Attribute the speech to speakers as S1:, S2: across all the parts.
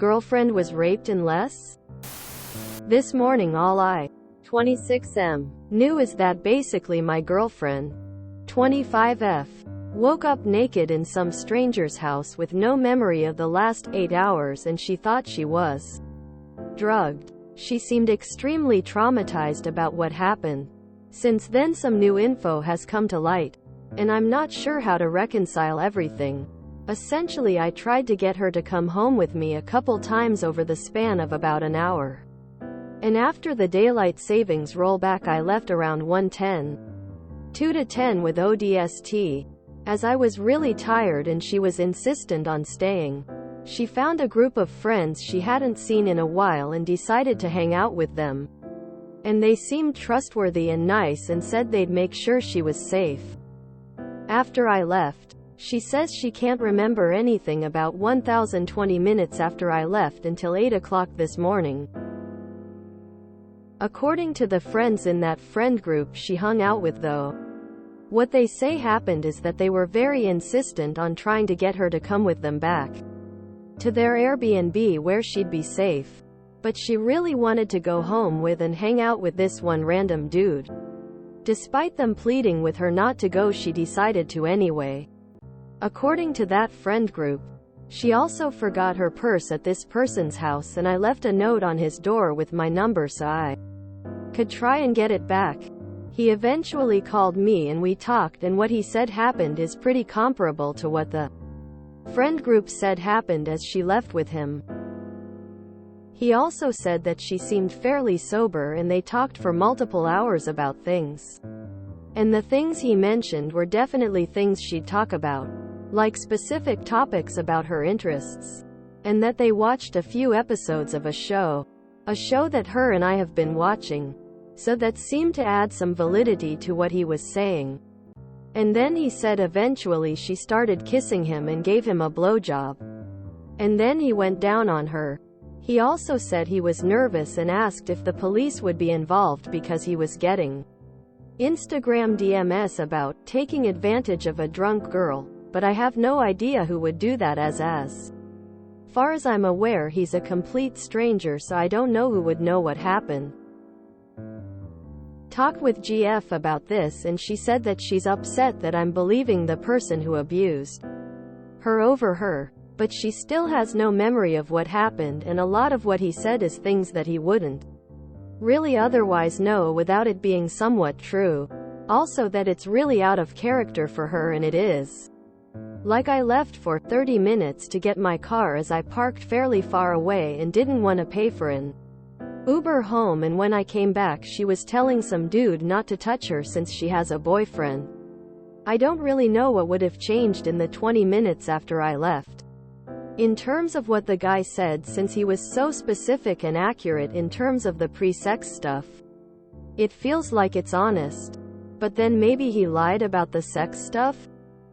S1: girlfriend was raped in less? This morning all I, 26M, knew is that basically my girlfriend, 25F, woke up naked in some stranger's house with no memory of the last 8 hours and she thought she was drugged. She seemed extremely traumatized about what happened. Since then some new info has come to light, and I'm not sure how to reconcile everything. Essentially I tried to get her to come home with me a couple times over the span of about an hour. And after the daylight savings rollback I left around 1:10. 2 to 10 with ODST. As I was really tired and she was insistent on staying. She found a group of friends she hadn't seen in a while and decided to hang out with them. And they seemed trustworthy and nice and said they'd make sure she was safe. After I left, she says she can't remember anything about 1020 minutes after I left until 8 o'clock this morning. According to the friends in that friend group she hung out with though, what they say happened is that they were very insistent on trying to get her to come with them back to their Airbnb where she'd be safe. But she really wanted to go home with and hang out with this one random dude. Despite them pleading with her not to go, she decided to anyway. According to that friend group, she also forgot her purse at this person's house and I left a note on his door with my number so I could try and get it back. He eventually called me and we talked, and what he said happened is pretty comparable to what the friend group said happened as she left with him. He also said that she seemed fairly sober and they talked for multiple hours about things. And the things he mentioned were definitely things she'd talk about, like specific topics about her interests. And that they watched a few episodes of a show that her and I have been watching. So that seemed to add some validity to what he was saying. And then he said eventually she started kissing him and gave him a blowjob. And then he went down on her. He also said he was nervous and asked if the police would be involved because he was getting Instagram DMs about taking advantage of a drunk girl, but I have no idea who would do that as far as I'm aware he's a complete stranger, so I don't know who would know what happened. Talked with GF about this and she said that she's upset that I'm believing the person who abused her over her, but she still has no memory of what happened, and a lot of what he said is things that he wouldn't really otherwise know without it being somewhat true. Also that it's really out of character for her, and it is. Like I left for 30 minutes to get my car as I parked fairly far away and didn't want to pay for an Uber home, and when I came back she was telling some dude not to touch her since she has a boyfriend. I don't really know what would have changed in the 20 minutes after I left. In terms of what the guy said, since he was so specific and accurate in terms of the pre-sex stuff, it feels like it's honest. But then maybe he lied about the sex stuff?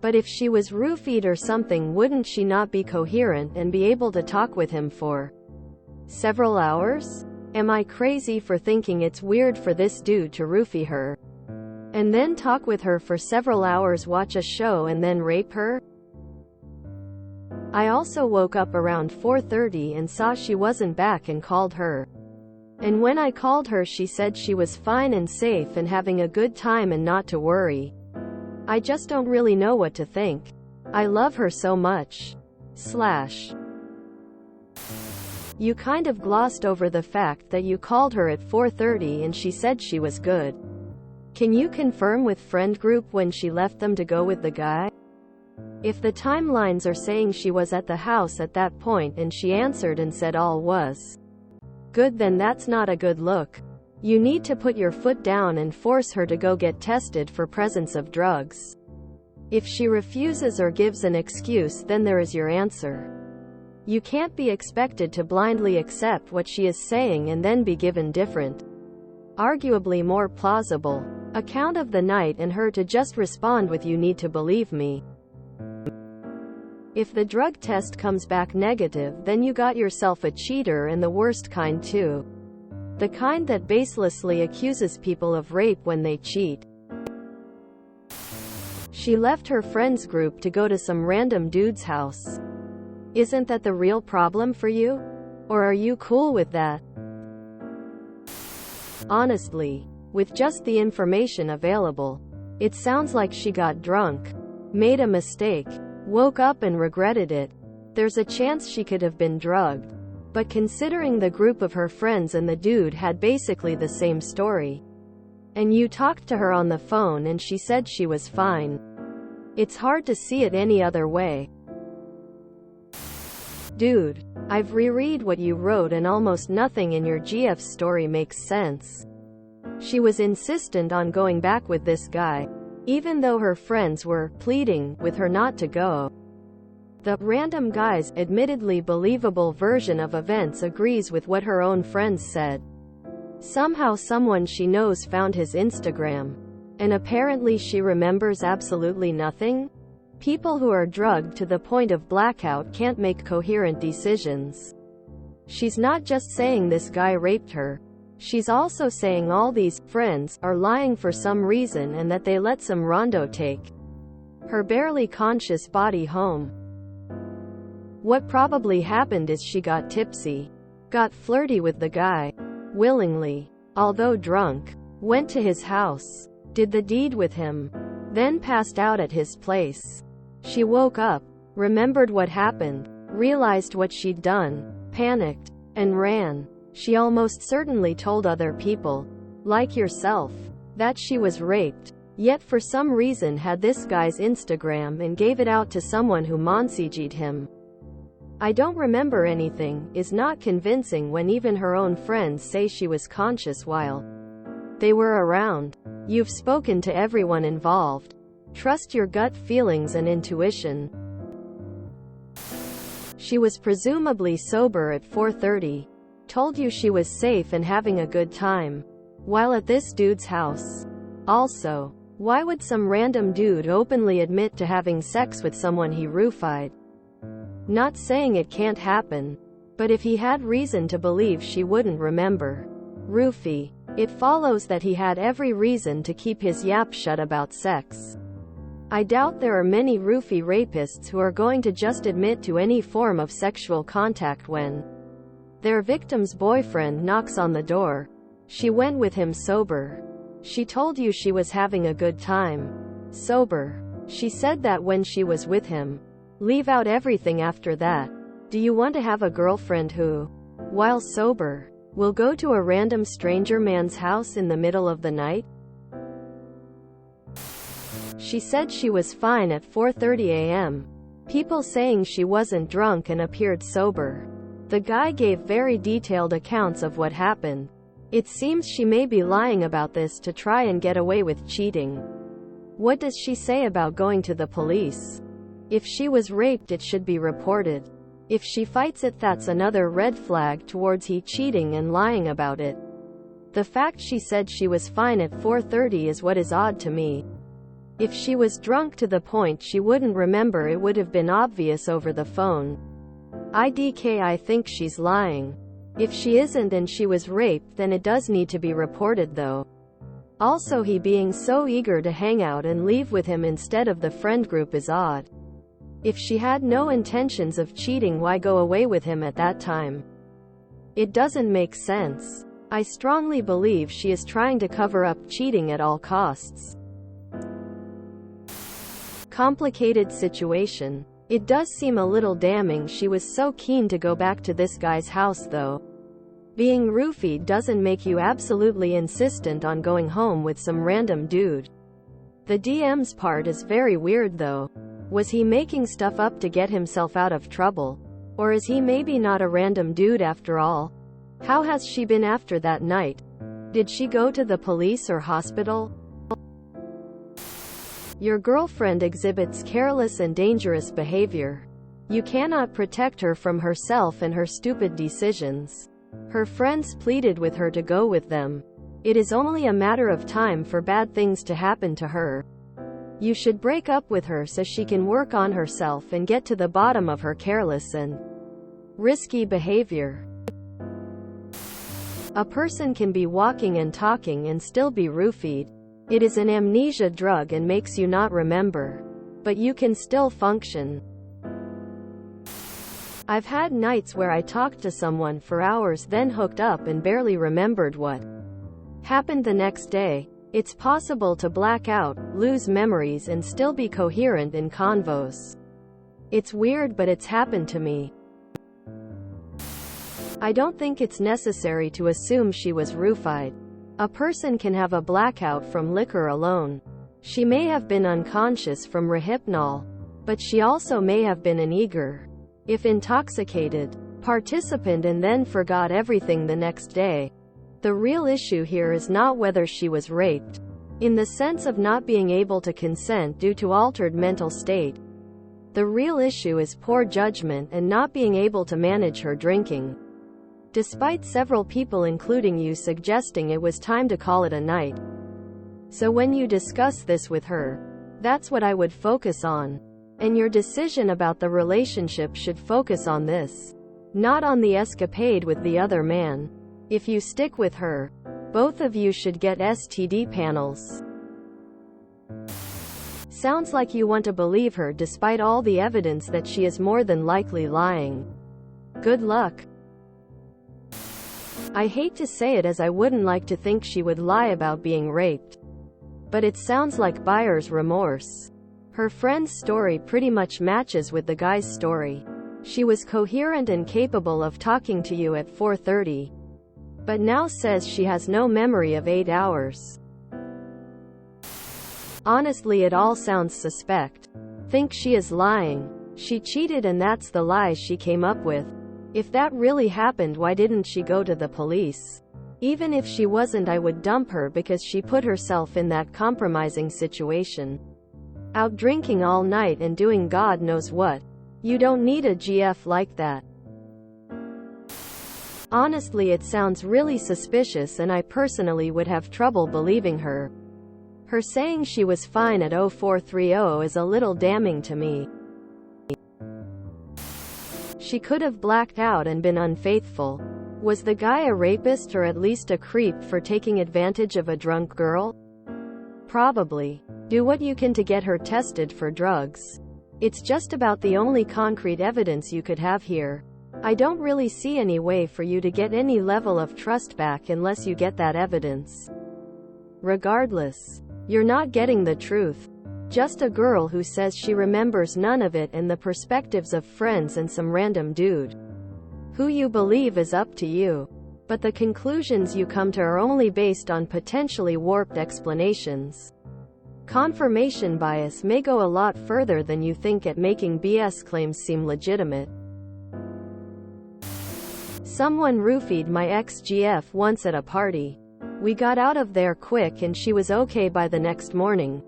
S1: But if she was roofied or something, wouldn't she not be coherent and be able to talk with him for several hours? Am I crazy for thinking it's weird for this dude to roofie her and then talk with her for several hours, watch a show, and then rape her? I also woke up around 4:30 and saw she wasn't back and called her. And when I called her she said she was fine and safe and having a good time and not to worry. I just don't really know what to think. I love her so much. You kind of glossed over the fact that you called her at 4:30 and she said she was good. Can you confirm with friend group when she left them to go with the guy? If the timelines are saying she was at the house at that point and she answered and said all was good, then that's not a good look. You need to put your foot down and force her to go get tested for presence of drugs. If she refuses or gives an excuse, then there is your answer. You can't be expected to blindly accept what she is saying and then be given different, arguably more plausible, account of the night and her to just respond with "you need to believe me." If the drug test comes back negative, then you got yourself a cheater, and the worst kind too. The kind that baselessly accuses people of rape when they cheat. She left her friends group to go to some random dude's house. Isn't that the real problem for you? Or are you cool with that? Honestly, with just the information available, it sounds like she got drunk, made a mistake, woke up and regretted it. There's a chance she could have been drugged. But considering the group of her friends and the dude had basically the same story, and you talked to her on the phone and she said she was fine, it's hard to see it any other way. Dude, I've reread what you wrote and almost nothing in your GF story makes sense. She was insistent on going back with this guy, even though her friends were pleading with her not to go. The random guy's admittedly believable version of events agrees with what her own friends said. Somehow someone she knows found his Instagram. And apparently she remembers absolutely nothing? People who are drugged to the point of blackout can't make coherent decisions. She's not just saying this guy raped her. She's also saying all these friends are lying for some reason and that they let some rando take her barely conscious body home. What probably happened is she got tipsy, got flirty with the guy, willingly, although drunk, went to his house, did the deed with him, then passed out at his place. She woke up, remembered what happened, realized what she'd done, panicked, and ran. She almost certainly told other people, like yourself, that she was raped, yet for some reason had this guy's Instagram and gave it out to someone who messaged him. I don't remember anything is not convincing when even her own friends say she was conscious while they were around. You've spoken to everyone involved. Trust your gut feelings and intuition. She was presumably sober at 4:30. Told you she was safe and having a good time while at this dude's house. Also, why would some random dude openly admit to having sex with someone he roofied? Not saying it can't happen, but if he had reason to believe she wouldn't remember roofie, it follows that he had every reason to keep his yap shut about sex. I doubt there are many roofie rapists who are going to just admit to any form of sexual contact when their victim's boyfriend knocks on the door. She went with him sober. She told you she was having a good time. Sober. She said that when she was with him. Leave out everything after that. Do you want to have a girlfriend who, while sober, will go to a random stranger man's house in the middle of the night? She said she was fine at 4:30 a.m. People saying she wasn't drunk and appeared sober. The guy gave very detailed accounts of what happened. It seems she may be lying about this to try and get away with cheating. What does she say about going to the police? If she was raped, it should be reported. If she fights it, that's another red flag towards he cheating and lying about it. The fact she said she was fine at 4:30 is what is odd to me. If she was drunk to the point she wouldn't remember, it would have been obvious over the phone. I think she's lying. If she isn't and she was raped, then it does need to be reported though. Also, he being so eager to hang out and leave with him instead of the friend group is odd. If she had no intentions of cheating, why go away with him at that time? It doesn't make sense. I strongly believe she is trying to cover up cheating at all costs. Complicated situation. It does seem a little damning she was so keen to go back to this guy's house though. Being roofied doesn't make you absolutely insistent on going home with some random dude. The DMs part is very weird though. Was he making stuff up to get himself out of trouble? Or is he maybe not a random dude after all? How has she been after that night? Did she go to the police or hospital? Your girlfriend exhibits careless and dangerous behavior. You cannot protect her from herself and her stupid decisions. Her friends pleaded with her to go with them. It is only a matter of time for bad things to happen to her. You should break up with her so she can work on herself and get to the bottom of her careless and risky behavior. A person can be walking and talking and still be roofied. It is an amnesia drug and makes you not remember. But you can still function. I've had nights where I talked to someone for hours, then hooked up and barely remembered what happened the next day. It's possible to black out, lose memories, and still be coherent in convos. It's weird, but it's happened to me. I don't think it's necessary to assume she was roofied. A person can have a blackout from liquor alone. She may have been unconscious from Rohypnol, but she also may have been an eager, if intoxicated, participant and then forgot everything the next day. The real issue here is not whether she was raped, in the sense of not being able to consent due to altered mental state. The real issue is poor judgment and not being able to manage her drinking. Despite several people including you suggesting it was time to call it a night. So when you discuss this with her, that's what I would focus on. And your decision about the relationship should focus on this, not on the escapade with the other man. If you stick with her, both of you should get STD panels. Sounds like you want to believe her despite all the evidence that she is more than likely lying. Good luck. I hate to say it, as I wouldn't like to think she would lie about being raped. But it sounds like buyer's remorse. Her friend's story pretty much matches with the guy's story. She was coherent and capable of talking to you at 4:30. But now says she has no memory of 8 hours. Honestly, it all sounds suspect. Think she is lying. She cheated and that's the lie she came up with. If that really happened, why didn't she go to the police? Even if she wasn't, I would dump her because she put herself in that compromising situation. Out drinking all night and doing God knows what. You don't need a GF like that. Honestly, it sounds really suspicious and I personally would have trouble believing her. Her saying she was fine at 0430 is a little damning to me. She could have blacked out and been unfaithful. Was the guy a rapist or at least a creep for taking advantage of a drunk girl? Probably. Do what you can to get her tested for drugs. It's just about the only concrete evidence you could have here. I don't really see any way for you to get any level of trust back unless you get that evidence. Regardless, you're not getting the truth. Just a girl who says she remembers none of it and the perspectives of friends and some random dude. Who you believe is up to you. But the conclusions you come to are only based on potentially warped explanations. Confirmation bias may go a lot further than you think at making BS claims seem legitimate. Someone roofied my ex-GF once at a party. We got out of there quick and she was okay by the next morning.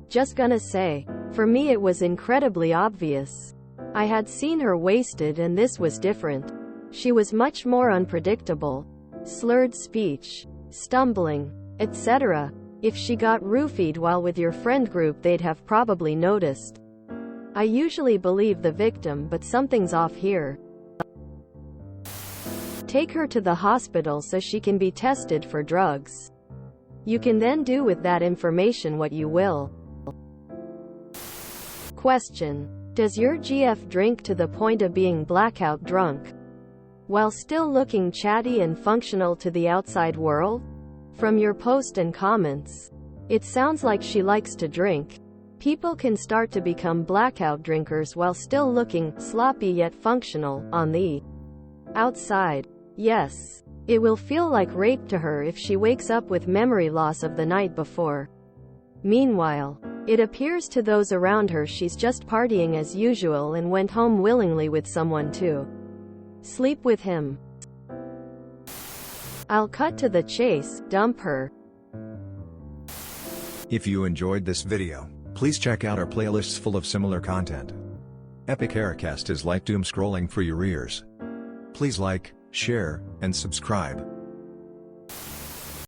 S1: Just gonna say, for me it was incredibly obvious. I had seen her wasted and this was different. She was much more unpredictable. Slurred speech, stumbling, etc. If she got roofied while with your friend group, they'd have probably noticed. I usually believe the victim, but something's off here. Take her to the hospital so she can be tested for drugs. You can then do with that information what you will. Question: does your GF drink to the point of being blackout drunk, while still looking chatty and functional to the outside world? From your post and comments, it sounds like she likes to drink. People can start to become blackout drinkers while still looking sloppy yet functional on the outside. Yes, it will feel like rape to her if she wakes up with memory loss of the night before. Meanwhile, it appears to those around her she's just partying as usual and went home willingly with someone to sleep with him. I'll cut to the chase, dump her.
S2: If you enjoyed this video, please check out our playlists full of similar content. Epic Aircast is like doom scrolling for your ears. Please like, share, and subscribe.